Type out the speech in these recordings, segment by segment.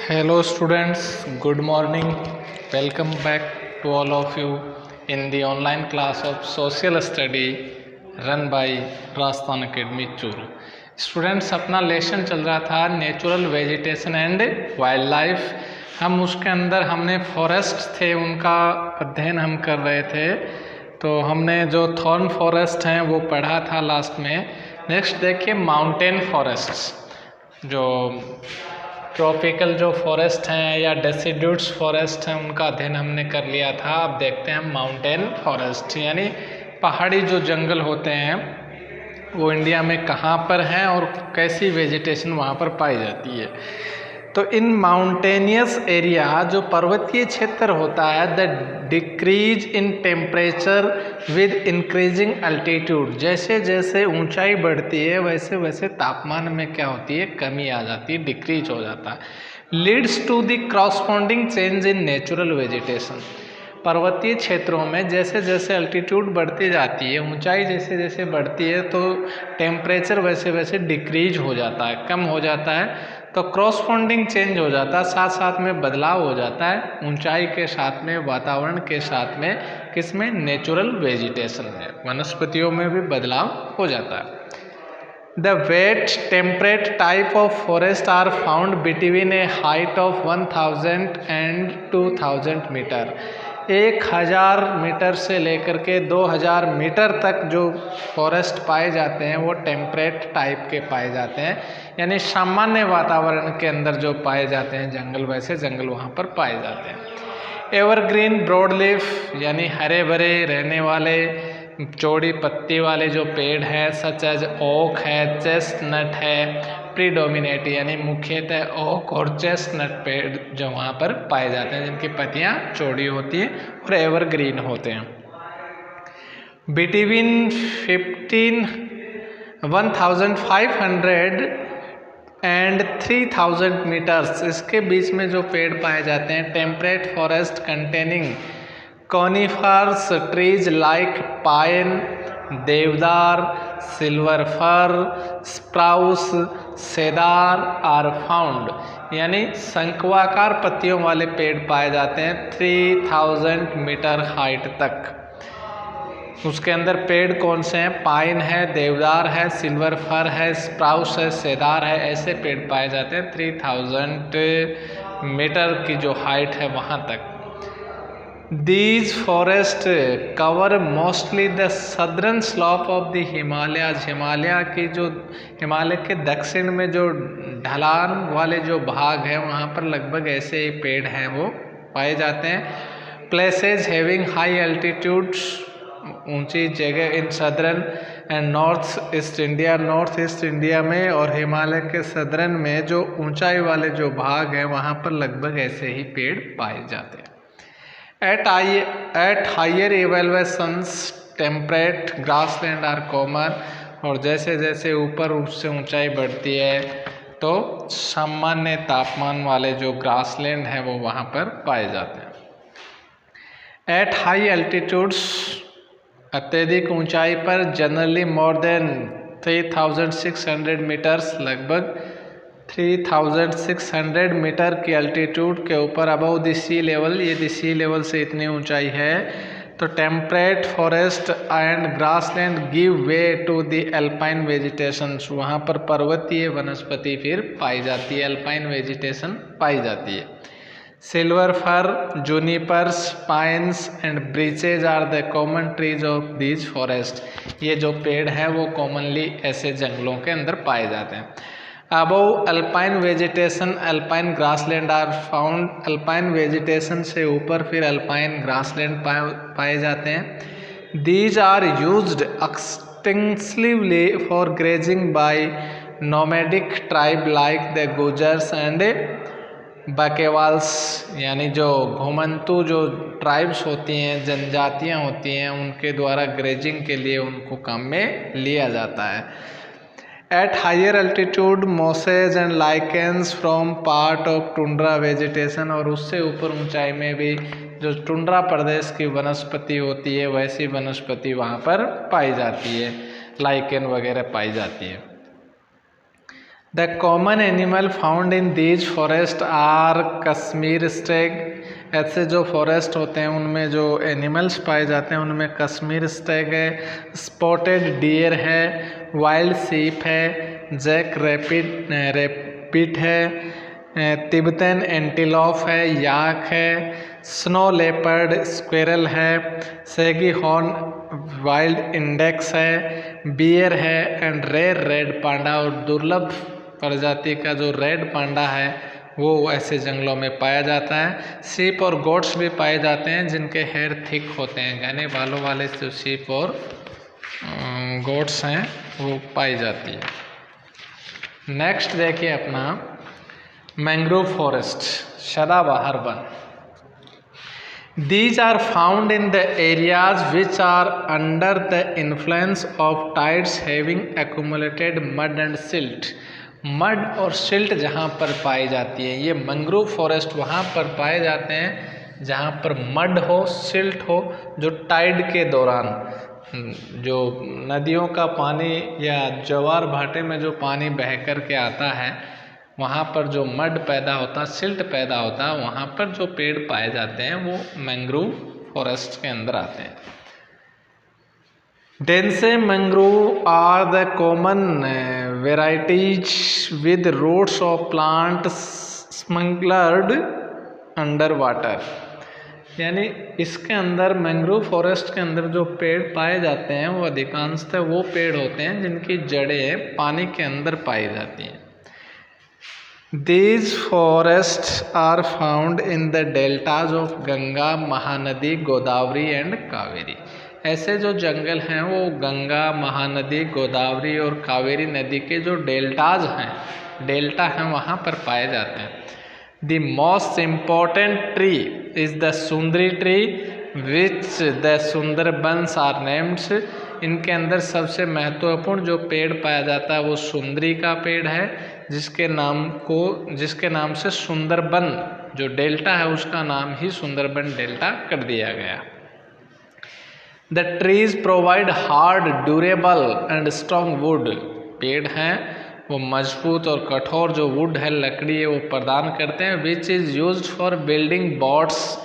Hello students, good morning. Welcome back to all of you in the online class of social study run by Rajasthan academy Churu. Students, अपना lesson चल रहा था natural vegetation and wild life. हम उसके अंदर हमने forest थे उनका अध्ययन हम कर रहे थे। तो हमने जो थॉर्न फॉरेस्ट हैं वो पढ़ा था लास्ट में। नेक्स्ट देखिए माउंटेन फॉरेस्ट, जो ट्रॉपिकल जो फॉरेस्ट हैं या डेसिड्यूट्स फॉरेस्ट हैं उनका अध्ययन हमने कर लिया था। अब देखते हैं माउंटेन फॉरेस्ट, यानी पहाड़ी जो जंगल होते हैं वो इंडिया में कहाँ पर हैं और कैसी वेजिटेशन वहाँ पर पाई जाती है। तो इन माउंटेनियस एरिया, जो पर्वतीय क्षेत्र होता है, the decrease in temperature with increasing altitude, जैसे जैसे ऊंचाई बढ़ती है वैसे वैसे तापमान में क्या होती है, कमी आ जाती है, डिक्रीज हो जाता है। Leads to the corresponding change in natural vegetation, पर्वतीय क्षेत्रों में जैसे जैसे अल्टीट्यूड बढ़ती जाती है, ऊंचाई जैसे जैसे बढ़ती है, तो टेम्परेचर वैसे वैसे डिक्रीज हो जाता है, कम हो जाता है। तो क्रॉसपॉन्डिंग चेंज हो जाता है, साथ साथ में बदलाव हो जाता है ऊंचाई के साथ में, वातावरण के साथ में, किसमें, नेचुरल वेजिटेशन में, वनस्पतियों में भी बदलाव हो जाता है। The wet temperate type of forest are found between a height of 1000 and 2000 मीटर। 1000 मीटर से लेकर के 2000 मीटर तक जो फॉरेस्ट पाए जाते हैं वो टेम्परेट टाइप के पाए जाते हैं, यानी सामान्य वातावरण के अंदर जो पाए जाते हैं जंगल, वैसे जंगल वहाँ पर पाए जाते हैं। एवरग्रीन ब्रॉड लीफ, यानी हरे भरे रहने वाले चौड़ी पत्ती वाले जो पेड़ है, सच एज ओक है, चेस्टनट है, प्रीडोमिनेट, यानी मुख्यतः ओक और चेस्टनट पेड़ जो वहाँ पर पाए जाते हैं, जिनकी पत्तियाँ चौड़ी होती हैं और एवरग्रीन होते हैं। बिटवीन 1500 एंड 3000 मीटर्स, इसके बीच में जो पेड़ पाए जाते हैं, temperate forest containing conifers trees like pine, देवदार, सिल्वर फर, स्प्राउस, सेदार आर फाउंड, यानी शंक्वाकार पत्तियों वाले पेड़ पाए जाते हैं 3000 मीटर हाइट तक। उसके अंदर पेड़ कौन से हैं, पाइन है, देवदार है, सिल्वर फर है, स्प्राउस है, सेदार है, ऐसे पेड़ पाए जाते हैं 3000 मीटर की जो हाइट है वहाँ तक। These forests cover mostly the southern slope of the Himalayas, Himalaya के दक्षिण में जो ढलान वाले जो भाग हैं वहाँ पर लगभग ऐसे ही पेड़ हैं वो पाए जाते हैं। Places having high altitudes, ऊंची जगह in southern and north east India, north east India में और हिमालय के सदर्न में जो ऊंचाई वाले जो भाग हैं वहाँ पर लगभग ऐसे ही पेड़ पाए जाते हैं। At higher elevations, temperate grassland are common, और जैसे जैसे ऊपर उससे ऊंचाई बढ़ती है तो सामान्य तापमान वाले जो ग्रासलैंड है वो वहाँ पर पाए जाते हैं। At high altitudes, अत्यधिक ऊंचाई पर, जनरली मोर देन 3600 मीटर्स, लगभग 3600 मीटर की अल्टीट्यूड के ऊपर, अबव द सी लेवल, यदि सी लेवल से इतनी ऊंचाई है तो temperate forest and grassland give way to the alpine vegetation, वहाँ पर पर्वतीय वनस्पति फिर पाई जाती है, अल्पाइन वेजिटेशन पाई जाती है। Silver fir, junipers, pines and birches are the common trees of these forest, ये जो पेड़ है वो कॉमनली ऐसे जंगलों के अंदर पाए जाते हैं। Above alpine vegetation, alpine grassland are found, alpine vegetation से ऊपर फिर अल्पाइन ग्रासलैंड पाए जाते हैं। These are used extensively for grazing by nomadic tribe like the Gujjars and Bakarwals, यानी जो घुमंतु जो ट्राइब्स होती हैं, जनजातियाँ होती हैं, उनके द्वारा ग्रेजिंग के लिए उनको काम में लिया जाता है। At higher altitude, mosses and lichens form part of tundra vegetation, और उससे ऊपर ऊंचाई में भी जो टुंड्रा प्रदेश की वनस्पति होती है वैसी वनस्पति वहाँ पर पाई जाती है, लाइकेन वगैरह पाई जाती है। The common animal found in these forest are Kashmir stag. ऐसे जो फॉरेस्ट होते हैं उनमें जो एनिमल्स पाए जाते हैं उनमें कश्मीर स्टेग है, स्पॉटेड डियर है, वाइल्ड सीप है, जैक रैपिट है, तिब्बतन एंटीलोप है, याक है, स्नो लेपर्ड स्क्विरल है, सैगी हॉर्न वाइल्ड इंडेक्स है, बियर है एंड रेयर रेड पांडा। और दुर्लभ प्रजाति का जो रेड पांडा है वो ऐसे जंगलों में पाया जाता है। सीप और गोट्स भी पाए जाते हैं जिनके हेयर थिक होते हैं, घने बालों वाले जो सीप और गोट्स हैं वो पाई जाती है। नेक्स्ट देखिए अपना मैंग्रोव फॉरेस्ट, सदाबहार one. These are found in the areas which are under the influence of tides having accumulated mud and silt। Mud और सिल्ट जहाँ पर पाई जाती है, ये मैंग्रोव फॉरेस्ट वहाँ पर पाए जाते हैं जहाँ पर मड हो, सिल्ट हो, जो टाइड के दौरान जो नदियों का पानी या ज्वार भाटे में जो पानी बह कर के आता है वहाँ पर जो मड पैदा होता, सिल्ट पैदा होता, वहाँ पर जो पेड़ पाए जाते हैं वो मैंग्रोव फॉरेस्ट के अंदर आते हैं। Dense mangrove are the common varieties with roots of plant submerged under water. यानी इसके अंदर मैंग्रोव फॉरेस्ट के अंदर जो पेड़ पाए जाते हैं वो अधिकांशतः वो पेड़ होते हैं जिनकी जड़ें पानी के अंदर पाई जाती हैं। These forests are found in the deltas of Ganga, Mahanadi, Godavari and Kaveri. ऐसे जो जंगल हैं वो गंगा, महानदी, गोदावरी और कावेरी नदी के जो डेल्टाज हैं, डेल्टा हैं, वहाँ पर पाए जाते हैं। The most important tree is the Sundari tree which the Sundarbans are named। इनके अंदर सबसे महत्वपूर्ण जो पेड़ पाया जाता है वो सुंदरी का पेड़ है, जिसके नाम से सुंदरबन जो डेल्टा है उसका नाम ही सुंदरबन डेल्टा कर दिया गया। The trees provide hard, durable and strong would. पेड़ हैं वो मजबूत और कठोर जो वुड है, लकड़ी है, वो प्रदान करते हैं। Which is used for building boats,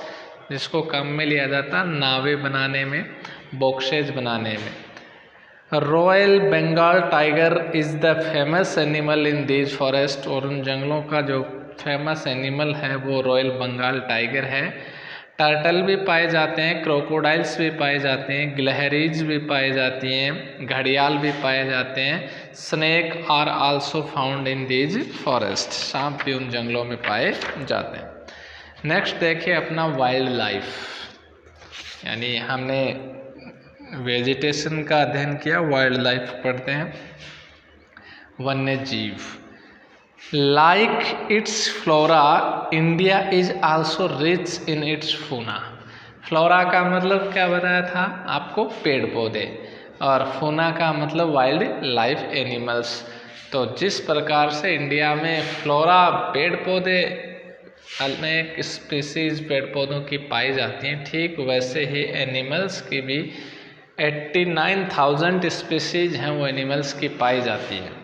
जिसको काम में लिया जाता है नावें बनाने में, बॉक्सेज बनाने में। Royal Bengal tiger is the famous animal in these forest. और उन जंगलों का जो फेमस एनिमल है वो रॉयल बंगाल टाइगर है। टर्टल भी पाए जाते हैं, क्रोकोडाइल्स भी पाए जाते हैं, गिलहरीज भी पाई जाती हैं, घड़ियाल भी पाए जाते हैं। Snake are also found in these forest. सांप भी उन जंगलों में पाए जाते हैं। नेक्स्ट देखिए अपना वाइल्ड लाइफ, यानी हमने वेजिटेशन का अध्ययन किया, वाइल्ड लाइफ पढ़ते हैं। वन्य जीव, like it's flora India is also rich in its fauna. Flora का मतलब क्या बताया था आपको, पेड़ पौधे, और फूना का मतलब वाइल्ड लाइफ एनिमल्स। तो जिस प्रकार से इंडिया में फ्लोरा पेड़ पौधे अनेक स्पीसीज पेड़ पौधों की पाई जाती हैं, ठीक वैसे ही एनिमल्स की भी 89,000 स्पीसीज हैं वो एनिमल्स की पाई जाती हैं।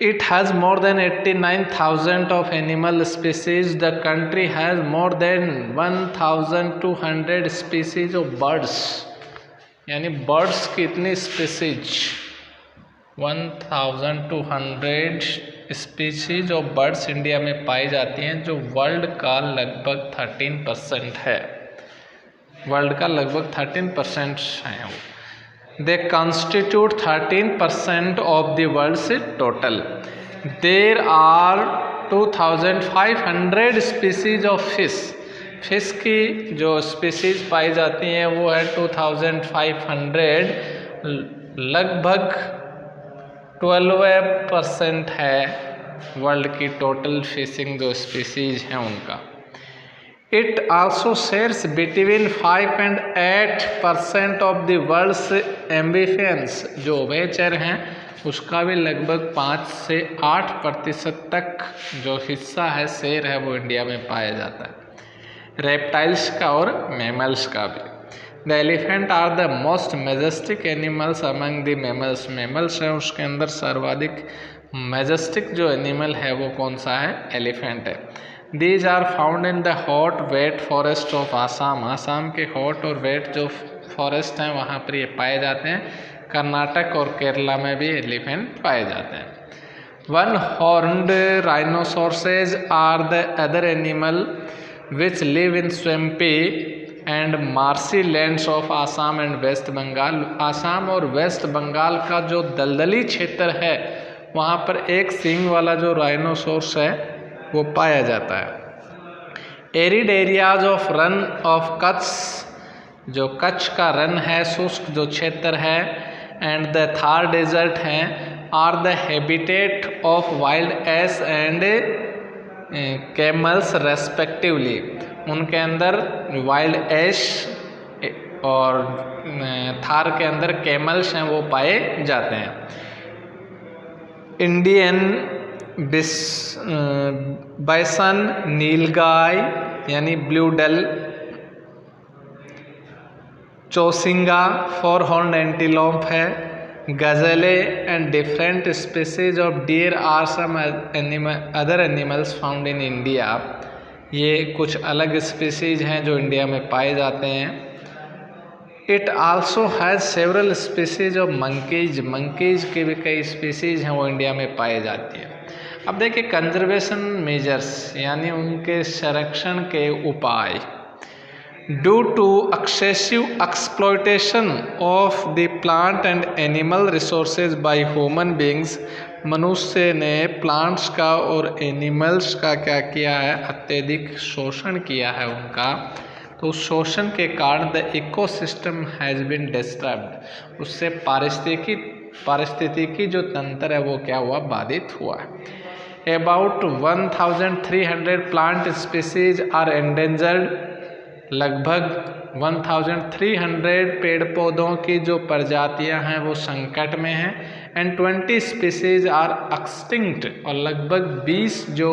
It has more than 89,000 of animal species. The country has more than 1,200 species of birds. यानी birds की इतनी species 1,200 species of birds India में पाई जाती हैं, जो वर्ल्ड का लगभग 13% है। वर्ल्ड का लगभग 13% है वो। They constitute 13% of the world's total. There are 2,500 species of fish. Fish की जो स्पीसीज पाई जाती हैं वो है 2,500, लगभग 12% है वर्ल्ड की टोटल फिशिंग जो स्पीसीज हैं उनका। It also shares between 5 and 8% of the world's amphibians। जो उभयचर हैं उसका भी लगभग 5 से 8% तक जो हिस्सा है, शेर है, वो इंडिया में पाया जाता है। रेप्टाइल्स का और मैमल्स का भी। The elephant are the most majestic animals among the mammals. Mammals हैं उसके अंदर सर्वाधिक मेजेस्टिक जो एनिमल है वो कौन सा है? एलिफेंट है। These are found in the hot wet forest of Assam. Assam के हॉट और वेट जो फॉरेस्ट हैं वहाँ पर ये पाए जाते हैं। कर्नाटक और केरला में भी एलिफेंट पाए जाते हैं। One horned rhinoceroses are the other animal which live in swampy and marshy lands of Assam and West Bengal. Assam और वेस्ट बंगाल का जो दलदली क्षेत्र है वहाँ पर एक सींग वाला जो राइनोसोर्स है वो पाया जाता है। Arid areas of Rann of Kutch, जो कच्छ का रन है, शुष्क जो क्षेत्र है, एंड द थार डेजर्ट हैं, are the habitat of wild ass and camels respectively. उनके अंदर वाइल्ड एश और थार के अंदर कैमल्स हैं वो पाए जाते हैं। इंडियन बाइसन, नीलगाय यानी blue bull, chousingha, four horn antelope है, gazelle and different species of deer are some other animals found in India. ये कुछ अलग स्पीसीज हैं जो इंडिया में पाए जाते हैं। It also has several species of monkeys. Monkeys के भी कई स्पीसीज हैं वो इंडिया में पाए जाती है। अब देखिए कंजर्वेशन मेजर्स यानी उनके संरक्षण के उपाय। Due to excessive exploitation of the plant and animal resources by human beings, मनुष्य ने प्लांट्स का और एनिमल्स का क्या किया है? अत्यधिक शोषण किया है उनका। तो उस शोषण के कारण the ecosystem has been disturbed, उससे पारिस्थितिकी जो तंत्र है वो क्या हुआ? बाधित हुआ है। About 1300 plant species are endangered. लगभग 1300 पेड़ पौधों की जो प्रजातियां हैं वो संकट में हैं। एंड 20 स्पीसीज आर एक्सटिंक्ट, और लगभग 20 जो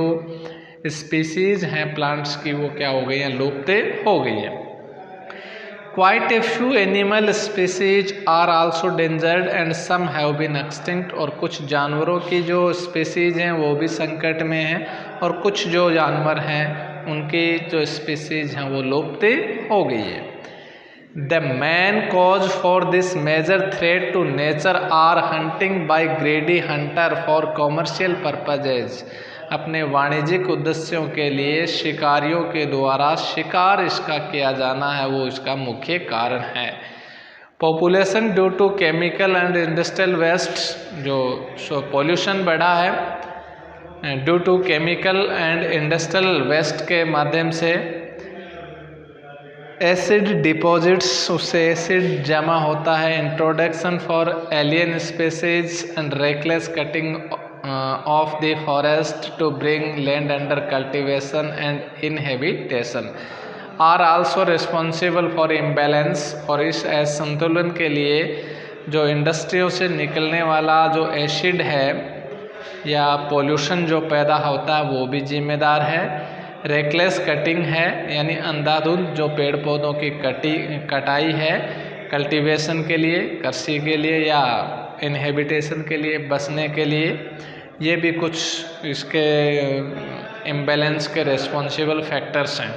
स्पीसीज हैं प्लांट्स की वो क्या हो गई हैं? लुप्त हो गई हैं। Quite a few animal species are also dangered and some have been extinct, और कुछ जानवरों की जो स्पीसीज हैं वो भी संकट में हैं, और कुछ जो जानवर हैं उनकी जो स्पीसीज हैं वो लुप्त हो गई है। The main cause for this major threat to nature are hunting by greedy hunter for commercial purposes. अपने वाणिज्यिक उद्देश्यों के लिए शिकारियों के द्वारा शिकार इसका किया जाना है वो इसका मुख्य कारण है। Population due to chemical and industrial waste, जो पॉल्यूशन बढ़ा है due to chemical and industrial waste के माध्यम से। एसिड डिपॉजिट्स, उससे एसिड जमा होता है। Introduction for alien species and reckless cutting of the forest to bring land under cultivation and inhabitation are also responsible for imbalance। और इस असंतुलन के लिए जो इंडस्ट्रियों से निकलने वाला जो एसिड है या पोल्यूशन जो पैदा होता है वो भी जिम्मेदार है। रेकलेस कटिंग है यानी अंधाधुंध जो पेड़ पौधों की कटाई है कल्टीवेशन के लिए, कृषि के लिए या इनहेबिटेशन के लिए, बसने के लिए, ये भी कुछ इसके इम्बैलेंस के रिस्पॉन्सिबल फैक्टर्स हैं।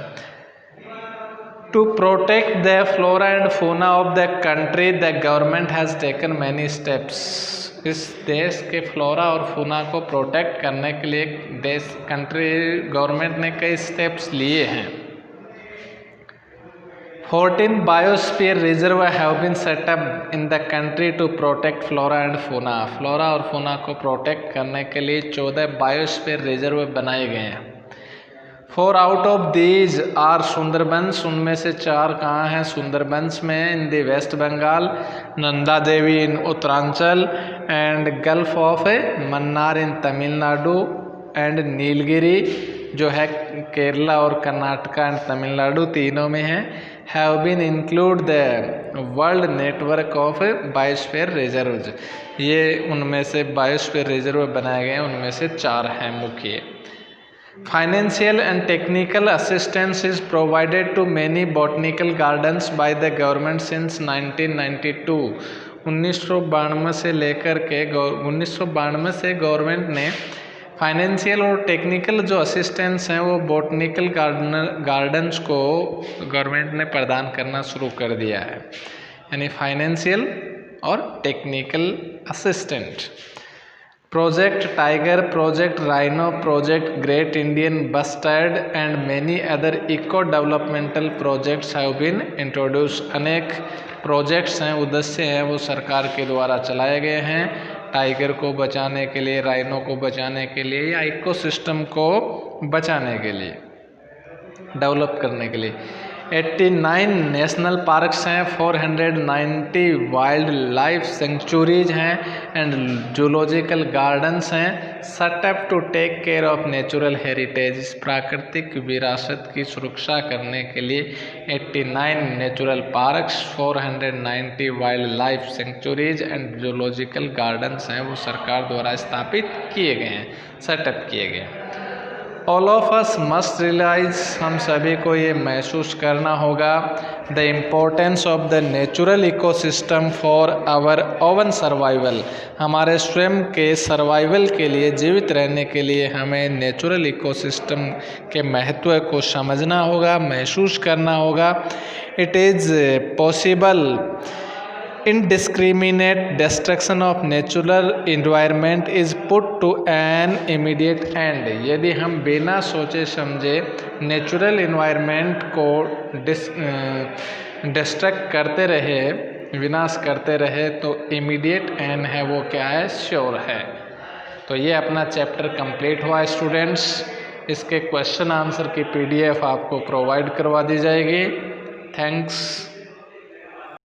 To protect the flora and fauna of the country the government has taken many steps. इस देश के फ्लोरा और फौना को प्रोटेक्ट करने के लिए कंट्री गवर्नमेंट ने कई स्टेप्स लिए हैं। 14 biosphere reserve have been set up in the country to protect flora and fauna. Flora और फौना को प्रोटेक्ट करने के लिए 14 बायोस्फीयर रिजर्व बनाए गए हैं। 4 out of these are Sundarbans, उनमें से 4 कहाँ हैं? सुंदरबंस में in the West Bengal, Nanda Devi in Uttaranchal and gulf of Mannar in Tamil Nadu and Nilgiri जो है केरला और कर्नाटका एंड तमिलनाडु तीनों में है। Have been include the world network of biosphere reserves. ये उनमें से बायोस्फीयर रिजर्व बनाए गए हैं, उनमें से 4 हैं मुख्य। Financial and technical assistance is provided to many botanical gardens by the government since 1992. 1992 से लेकर के 1992 से गवर्नमेंट ने फाइनेंशियल और टेक्निकल जो असिस्टेंस हैं वो बॉटनिकल गार्डन्स को गवर्नमेंट ने प्रदान करना शुरू कर दिया है, यानी फाइनेंशियल और technical assistant. Project tiger, project rhino, project great Indian bustard and many other eco developmental projects have been introduce. अनेक प्रोजेक्ट्स हैं, उद्देश्य हैं, वो सरकार के द्वारा चलाए गए हैं टाइगर को बचाने के लिए, राइनो को बचाने के लिए या इकोसिस्टम को बचाने के लिए, डेवलप करने के लिए। 89 नेशनल पार्क्स हैं, 490 वाइल्ड लाइफ सेंचुरीज हैं एंड जूलॉजिकल गार्डन्स हैं set up to take care of natural heritage. इस प्राकृतिक विरासत की सुरक्षा करने के लिए 89 natural parks, 490 wildlife sanctuaries and zoological gardens हैं, वो सरकार द्वारा स्थापित किए गए हैं, सेटअप किए गए हैं। All of us must realise, हम सभी को ये महसूस करना होगा, the importance of the natural ecosystem for our own survival. हमारे स्वयं के सर्वाइवल के लिए, जीवित रहने के लिए हमें नेचुरल इकोसिस्टम के महत्व को समझना होगा, महसूस करना होगा। It is possible indiscriminate destruction of natural environment is put to an immediate end। यदि हम बिना सोचे समझे नेचुरल इन्वायरमेंट को डिस्ट्रक्ट करते रहे, विनाश करते रहे, तो इमीडिएट एंड है वो क्या है, श्योर है। तो ये अपना चैप्टर कंप्लीट हुआ स्टूडेंट्स। इसके क्वेश्चन आंसर की PDF आपको प्रोवाइड करवा दी जाएगी। थैंक्स।